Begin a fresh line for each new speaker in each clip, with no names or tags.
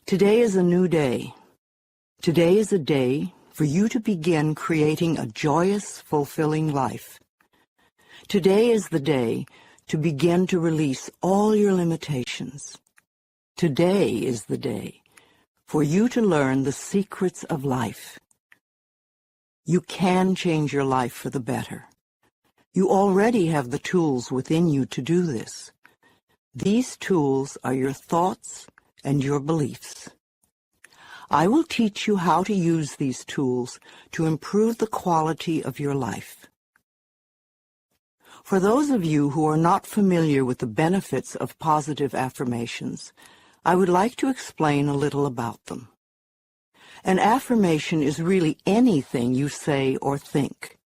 Today is a new day. Today is a day for you to begin creating a joyous, fulfilling life. Today is the day to begin to release all your limitations. Today is the day for you to learn the secrets of life. You can change your life for the better. You already have the tools within you to do this. These tools are your thoughts and your beliefs. I will teach you how to use these tools to improve the quality of your life. For those of you who are not familiar with the benefits of positive affirmations, I would like to explain a little about them. An affirmation is really anything you say or think.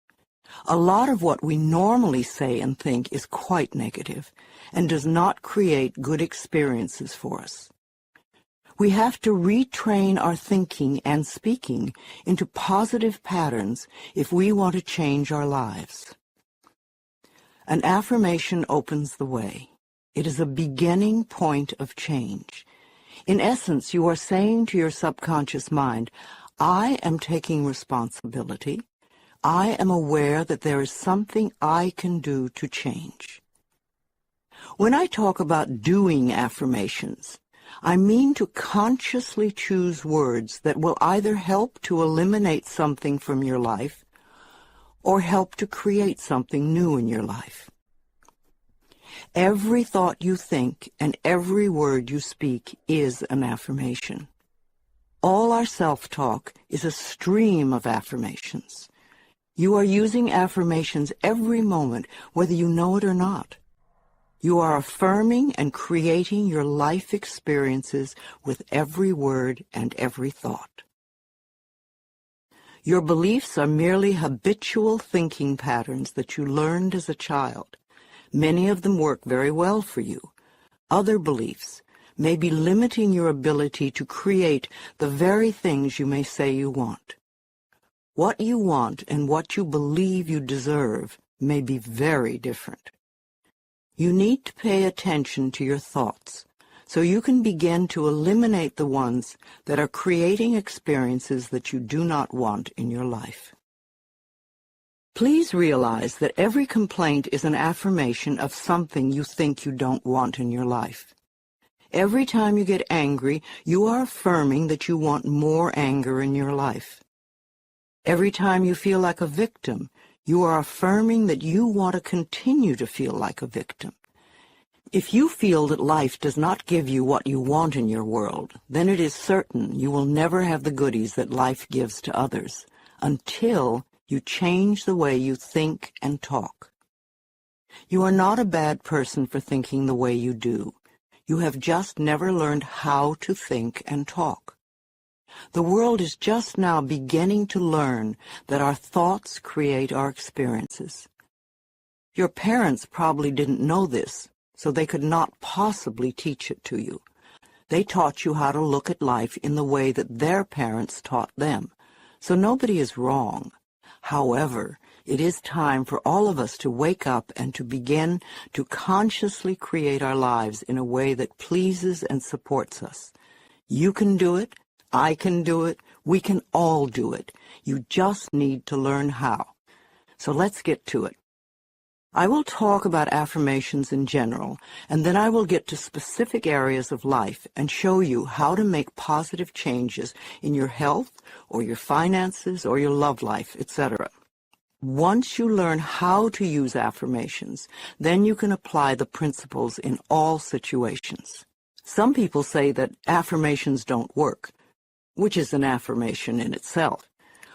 A lot of what we normally say and think is quite negative and does not create good experiences for us. We have to retrain our thinking and speaking into positive patterns if we want to change our lives. An affirmation opens the way. It is a beginning point of change. In essence, you are saying to your subconscious mind, I am taking responsibility. I am aware that there is something I can do to change. When I talk about doing affirmations, I mean to consciously choose words that will either help to eliminate something from your life or help to create something new in your life. Every thought you think and every word you speak is an affirmation. All our self-talk is a stream of affirmations. You are using affirmations every moment, whether you know it or not. You are affirming and creating your life experiences with every word and every thought. Your beliefs are merely habitual thinking patterns that you learned as a child. Many of them work very well for you. Other beliefs may be limiting your ability to create the very things you may say you want. What you want and what you believe you deserve may be very different. You need to pay attention to your thoughts so you can begin to eliminate the ones that are creating experiences that you do not want in your life. Please realize that every complaint is an affirmation of something you think you don't want in your life. Every time you get angry, you are affirming that you want more anger in your life. Every time you feel like a victim, you are affirming that you want to continue to feel like a victim. If you feel that life does not give you what you want in your world, then it is certain you will never have the goodies that life gives to others until you change the way you think and talk. You are not a bad person for thinking the way you do. You have just never learned how to think and talk. The world is just now beginning to learn that our thoughts create our experiences. Your parents probably didn't know this, so they could not possibly teach it to you. They taught you how to look at life in the way that their parents taught them, so nobody is wrong. However, it is time for all of us to wake up and to begin to consciously create our lives in a way that pleases and supports us. You can do it. I can do it. We can all do it. You just need to learn how. So let's get to it. I will talk about affirmations in general, and then I will get to specific areas of life and show you how to make positive changes in your health or your finances or your love life, etc. Once you learn how to use affirmations, then you can apply the principles in all situations. Some people say that affirmations don't work, which is an affirmation in itself,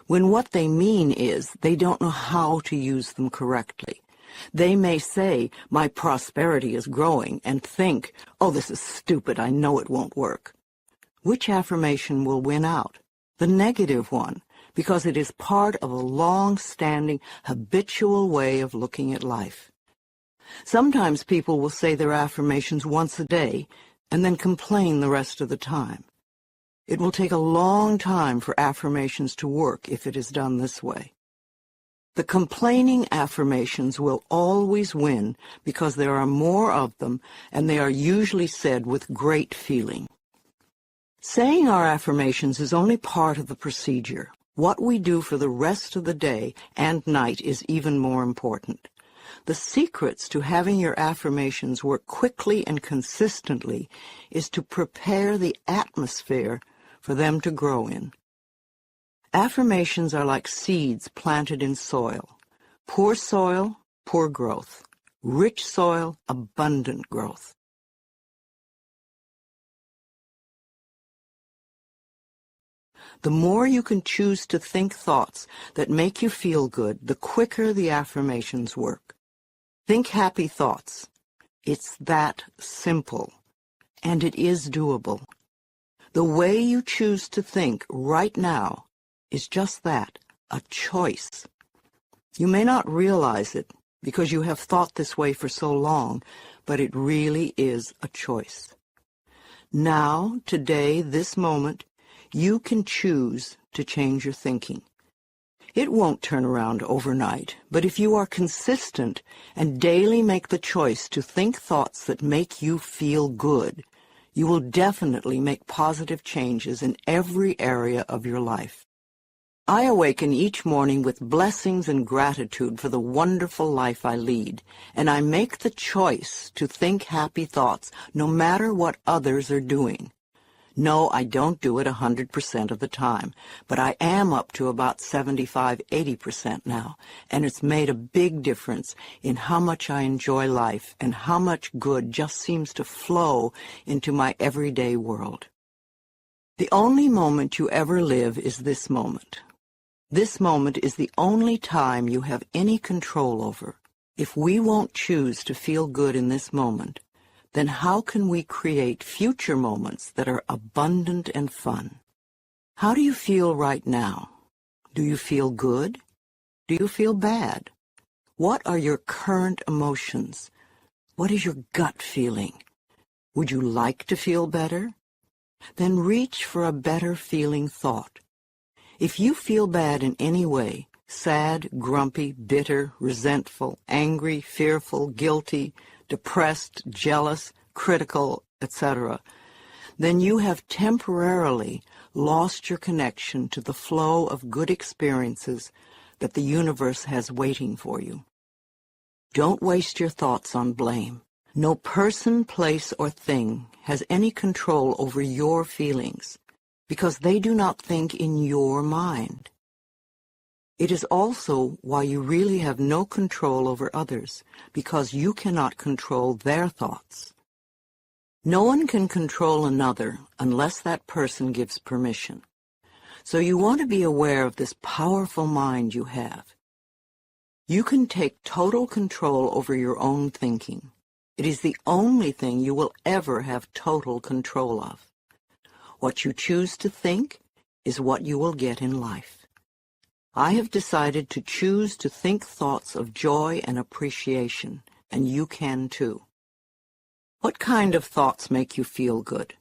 when what they mean is they don't know how to use them correctly. They may say, my prosperity is growing, and think, oh, this is stupid, I know it won't work. Which affirmation will win out? The negative one, because it is part of a long-standing, habitual way of looking at life. Sometimes people will say their affirmations once a day, and then complain the rest of the time. It will take a long time for affirmations to work if it is done this way. The complaining affirmations will always win because there are more of them, and they are usually said with great feeling. Saying our affirmations is only part of the procedure. What we do for the rest of the day and night is even more important. The secrets to having your affirmations work quickly and consistently is to prepare the atmosphere for them to grow in. Affirmations are like seeds planted in soil. Poor soil, poor growth. Rich soil, abundant growth. The more you can choose to think thoughts that make you feel good, the quicker the affirmations work. Think happy thoughts. It's that simple, and it is doable. The way you choose to think right now is just that, a choice. You may not realize it because you have thought this way for so long, but it really is a choice. Now, today, this moment, you can choose to change your thinking. It won't turn around overnight, but if you are consistent and daily make the choice to think thoughts that make you feel good, you will definitely make positive changes in every area of your life. I awaken each morning with blessings and gratitude for the wonderful life I lead, and I make the choice to think happy thoughts no matter what others are doing. No, I don't do it 100% of the time, but I am up to about 75–80% now, and it's made a big difference in how much I enjoy life and how much good just seems to flow into my everyday world. The only moment you ever live is this moment. This moment is the only time you have any control over. If we won't choose to feel good in this moment, then how can we create future moments that are abundant and fun? How do you feel right now? Do you feel good? Do you feel bad? What are your current emotions? What is your gut feeling? Would you like to feel better? Then reach for a better feeling thought. If you feel bad in any way, sad, grumpy, bitter, resentful, angry, fearful, guilty, depressed, jealous, critical, etc., then you have temporarily lost your connection to the flow of good experiences that the universe has waiting for you. Don't waste your thoughts on blame. No person, place, or thing has any control over your feelings because they do not think in your mind. It is also why you really have no control over others, because you cannot control their thoughts. No one can control another unless that person gives permission. So you want to be aware of this powerful mind you have. You can take total control over your own thinking. It is the only thing you will ever have total control of. What you choose to think is what you will get in life. I have decided to choose to think thoughts of joy and appreciation, and you can too. What kind of thoughts make you feel good?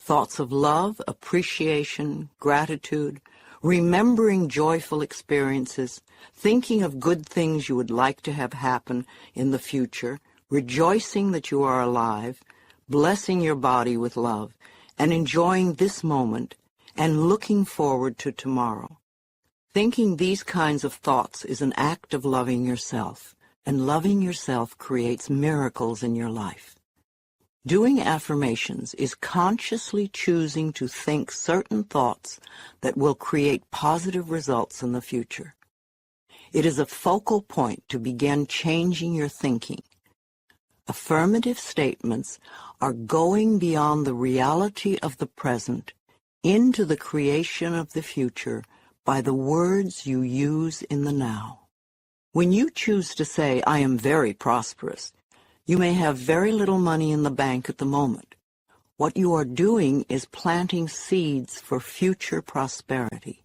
Thoughts of love, appreciation, gratitude, remembering joyful experiences, thinking of good things you would like to have happen in the future, rejoicing that you are alive, blessing your body with love, and enjoying this moment, and looking forward to tomorrow. Thinking these kinds of thoughts is an act of loving yourself, and loving yourself creates miracles in your life. Doing affirmations is consciously choosing to think certain thoughts that will create positive results in the future. It is a focal point to begin changing your thinking. Affirmative statements are going beyond the reality of the present into the creation of the future by the words you use in the now. When you choose to say, "I am very prosperous," you may have very little money in the bank at the moment. What you are doing is planting seeds for future prosperity.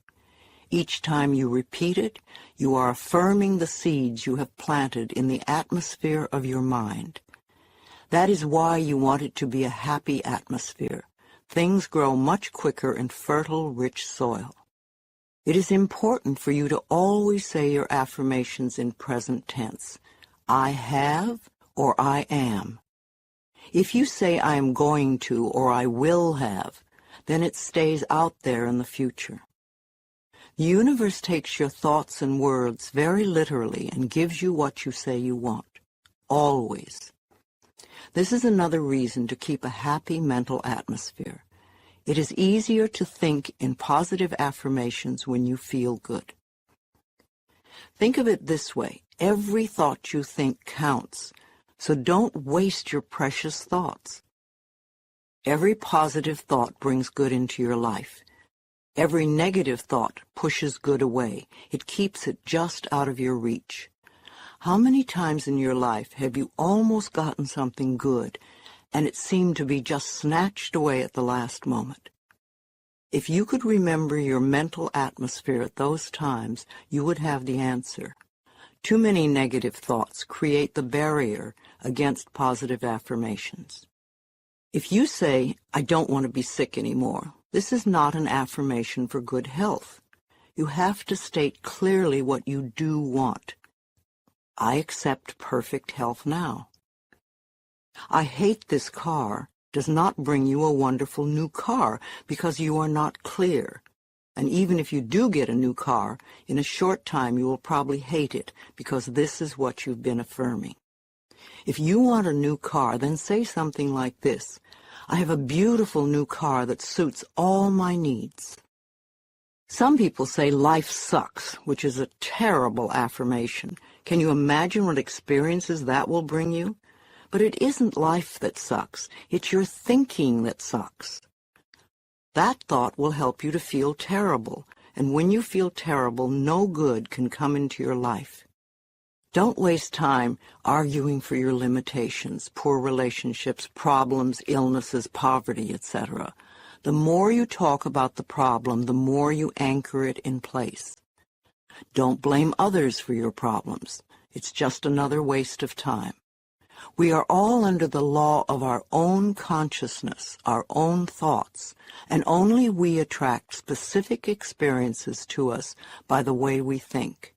Each time you repeat it, you are affirming the seeds you have planted in the atmosphere of your mind. That is why you want it to be a happy atmosphere. Things grow much quicker in fertile, rich soil. It is important for you to always say your affirmations in present tense. I have or I am. If you say I am going to or I will have, then it stays out there in the future. The universe takes your thoughts and words very literally and gives you what you say you want. Always. This is another reason to keep a happy mental atmosphere. It is easier to think in positive affirmations when you feel good. Think of it this way. Every thought you think counts, so don't waste your precious thoughts. Every positive thought brings good into your life. Every negative thought pushes good away. It keeps it just out of your reach. How many times in your life have you almost gotten something good, and it seemed to be just snatched away at the last moment? If you could remember your mental atmosphere at those times, you would have the answer. Too many negative thoughts create the barrier against positive affirmations. If you say, "I don't want to be sick anymore," this is not an affirmation for good health. You have to state clearly what you do want. I accept perfect health now. I hate this car does not bring you a wonderful new car because you are not clear. And even if you do get a new car, in a short time you will probably hate it because this is what you've been affirming. If you want a new car, then say something like this: I have a beautiful new car that suits all my needs. Some people say life sucks, which is a terrible affirmation. Can you imagine what experiences that will bring you? But it isn't life that sucks. It's your thinking that sucks. That thought will help you to feel terrible, and when you feel terrible, no good can come into your life. Don't waste time arguing for your limitations, poor relationships, problems, illnesses, poverty, etc. The more you talk about the problem, the more you anchor it in place. Don't blame others for your problems. It's just another waste of time. We are all under the law of our own consciousness, our own thoughts, and only we attract specific experiences to us by the way we think.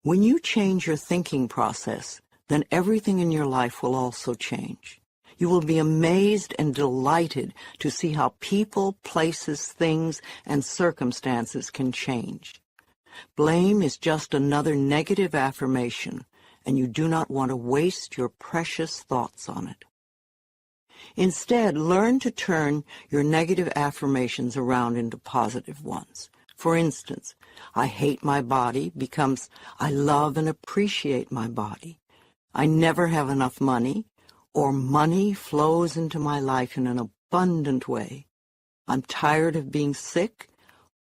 When you change your thinking process, then everything in your life will also change. You will be amazed and delighted to see how people, places, things, and circumstances can change. Blame is just another negative affirmation, and you do not want to waste your precious thoughts on it. Instead, learn to turn your negative affirmations around into positive ones. For instance, I hate my body becomes I love and appreciate my body. I never have enough money, or money flows into my life in an abundant way. I'm tired of being sick,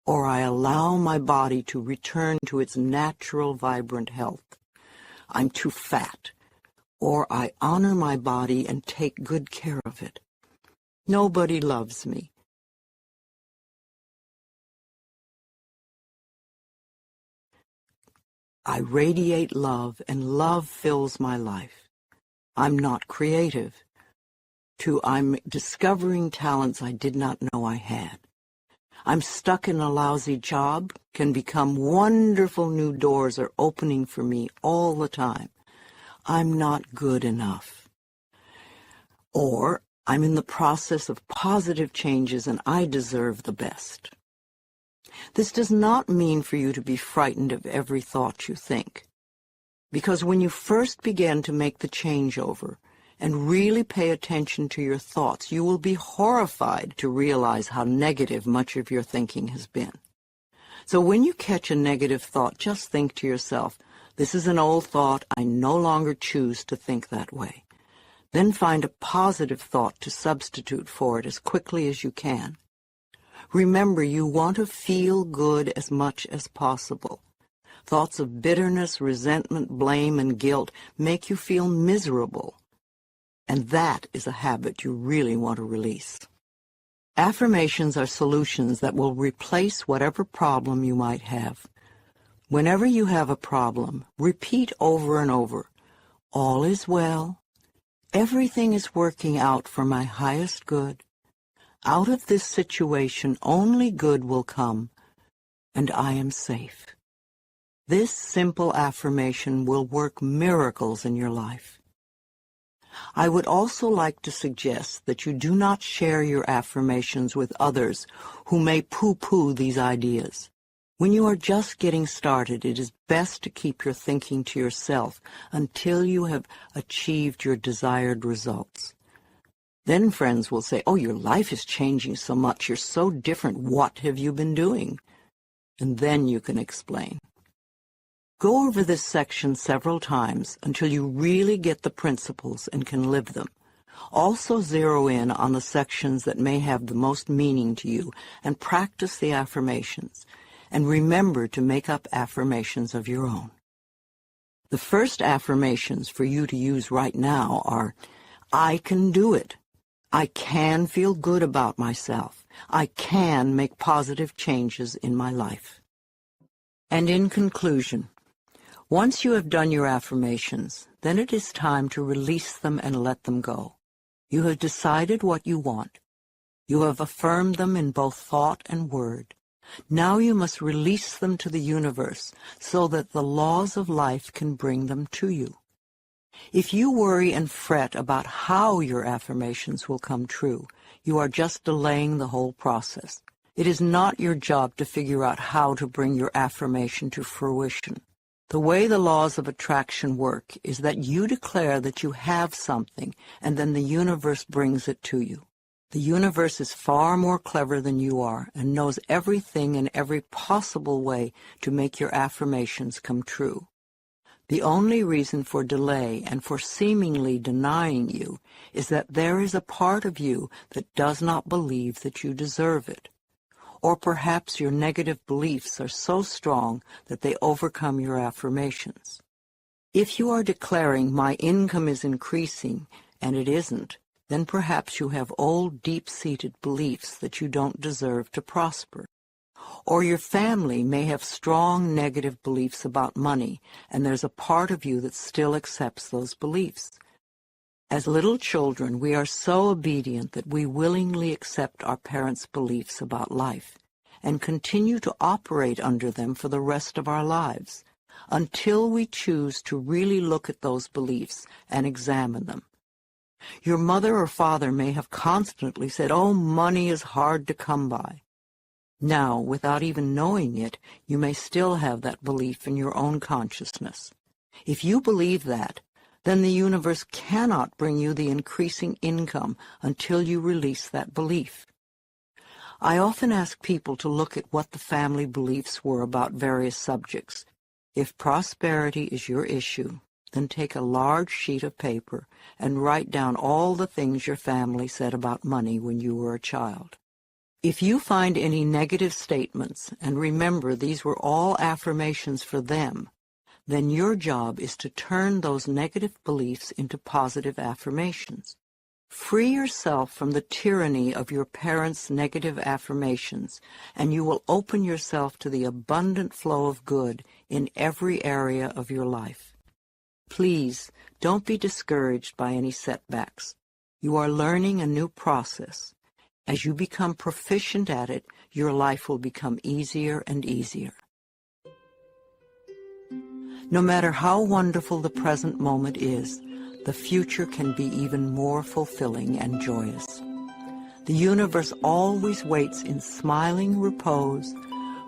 or I allow my body to return to its natural, vibrant health. I'm too fat, or I honor my body and take good care of it. Nobody loves me. I radiate love, and love fills my life. I'm not creative. I'm discovering talents I did not know I had. I'm stuck in a lousy job, can become wonderful new doors are opening for me all the time. I'm not good enough. Or I'm in the process of positive changes and I deserve the best. This does not mean for you to be frightened of every thought you think, because when you first begin to make the changeover and really pay attention to your thoughts, you will be horrified to realize how negative much of your thinking has been. So when you catch a negative thought, just think to yourself, this is an old thought, I no longer choose to think that way. Then find a positive thought to substitute for it as quickly as you can. Remember, you want to feel good as much as possible. Thoughts of bitterness, resentment, blame, and guilt make you feel miserable. And that is a habit you really want to release. Affirmations are solutions that will replace whatever problem you might have. Whenever you have a problem, repeat over and over, all is well, everything is working out for my highest good. Out of this situation, only good will come, and I am safe. This simple affirmation will work miracles in your life. I would also like to suggest that you do not share your affirmations with others who may poo-poo these ideas. When you are just getting started, it is best to keep your thinking to yourself until you have achieved your desired results. Then friends will say, "Oh, your life is changing so much. You're so different. What have you been doing?" And then you can explain. Go over this section several times until you really get the principles and can live them. Also zero in on the sections that may have the most meaning to you and practice the affirmations. And remember to make up affirmations of your own. The first affirmations for you to use right now are, I can do it. I can feel good about myself. I can make positive changes in my life. And in conclusion, once you have done your affirmations, then it is time to release them and let them go. You have decided what you want. You have affirmed them in both thought and word. Now you must release them to the universe so that the laws of life can bring them to you. If you worry and fret about how your affirmations will come true, you are just delaying the whole process. It is not your job to figure out how to bring your affirmation to fruition. The way the laws of attraction work is that you declare that you have something, and then the universe brings it to you. The universe is far more clever than you are and knows everything in every possible way to make your affirmations come true. The only reason for delay and for seemingly denying you is that there is a part of you that does not believe that you deserve it. Or perhaps your negative beliefs are so strong that they overcome your affirmations. If you are declaring, my income is increasing, and it isn't, then perhaps you have old, deep-seated beliefs that you don't deserve to prosper. Or your family may have strong negative beliefs about money, and there's a part of you that still accepts those beliefs. As little children, we are so obedient that we willingly accept our parents' beliefs about life and continue to operate under them for the rest of our lives, until we choose to really look at those beliefs and examine them. Your mother or father may have constantly said, "Oh, money is hard to come by." Now, without even knowing it, you may still have that belief in your own consciousness. If you believe that, then the universe cannot bring you the increasing income until you release that belief. I often ask people to look at what the family beliefs were about various subjects. If prosperity is your issue, then take a large sheet of paper and write down all the things your family said about money when you were a child. If you find any negative statements, and remember these were all affirmations for them, then your job is to turn those negative beliefs into positive affirmations. Free yourself from the tyranny of your parents' negative affirmations, and you will open yourself to the abundant flow of good in every area of your life. Please, don't be discouraged by any setbacks. You are learning a new process. As you become proficient at it, your life will become easier and easier. No matter how wonderful the present moment is, the future can be even more fulfilling and joyous. The universe always waits in smiling repose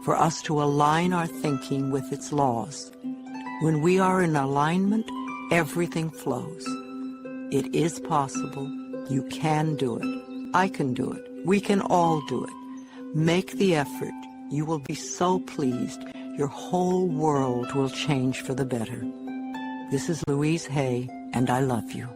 for us to align our thinking with its laws. When we are in alignment, everything flows. It is possible. You can do it. I can do it. We can all do it. Make the effort. You will be so pleased. Your whole world will change for the better. This is Louise Hay, and I love you.